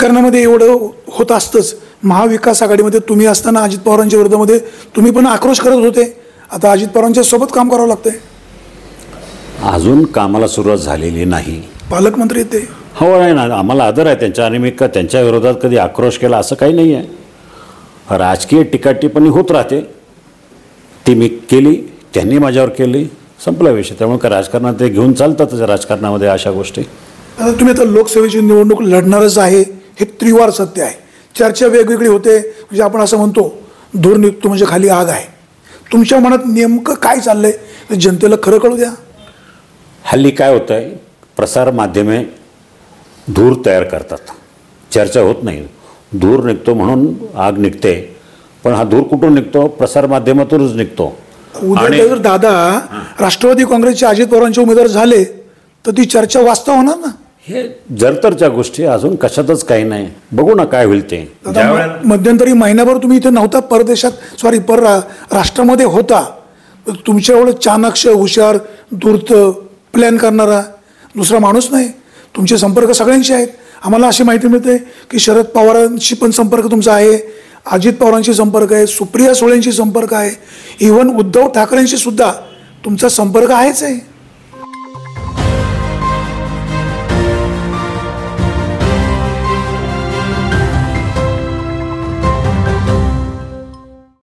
राजकारणामध्ये एवढं होत असतंच. महाविकास आघाडीमध्ये तुम्ही असताना अजित पवारांच्या विरोधामध्ये तुम्ही पण आक्रोश करत होते. आता अजित पवारांच्या सोबत काम करावं लागतंय. अजून कामाला सुरुवात झालेली नाही. पालकमंत्री ते हो आहे ना, आम्हाला आदर आहे त्यांच्या, आणि मी त्यांच्या विरोधात कधी आक्रोश केला असं काही नाही आहे. राजकीय टीकाटिप्पणी होत राहते, ती मी केली, त्यांनी माझ्यावर केली, संपला विषय. त्यामुळे का राजकारणात ते घेऊन चालतातच राजकारणामध्ये अशा गोष्टी. आता तुम्ही आता लोकसेवेची निवडणूक लढणारच आहे, हे त्रिवार सत्य आहे. चर्चा वेगवेगळी होते, म्हणजे आपण असं म्हणतो धूर निघतो म्हणजे खाली आग आहे. तुमच्या मनात नेमकं काय चाललंय ते जनतेला खरं कळू द्या. हल्ली काय होतं आहे, प्रसारमाध्यमे धूर तयार करतात, चर्चा होत नाही. धूर निघतो म्हणून आग निघते, पण हा धूर कुठून निघतो? प्रसारमाध्यमातूनच निघतो. उद्या जर दादा राष्ट्रवादी काँग्रेसचे अजित पवारांचे उमेदवार झाले तर ती चर्चा वास्तव होणार ना. हे जरतरच्या गोष्टी, अजून कशातच काही नाही. बघू ना काय होईल ते. मध्यंतरी महिनाभर तुम्ही इथे नव्हता, परदेशात राष्ट्रामध्ये होता. तुमच्या एवढं चाणाक्ष, हुशार, धूर्त, प्लॅन करणारा दुसरा माणूस नाही. तुमचे संपर्क सगळ्यांशी आहेत. आम्हाला अशी माहिती मिळते की शरद पवारांशी पण संपर्क तुमचा आहे, अजित पवारांशी संपर्क आहे, सुप्रिया सुळेंशी संपर्क आहे, इव्हन उद्धव ठाकरेंशी सुद्धा तुमचा संपर्क आहेच आहे.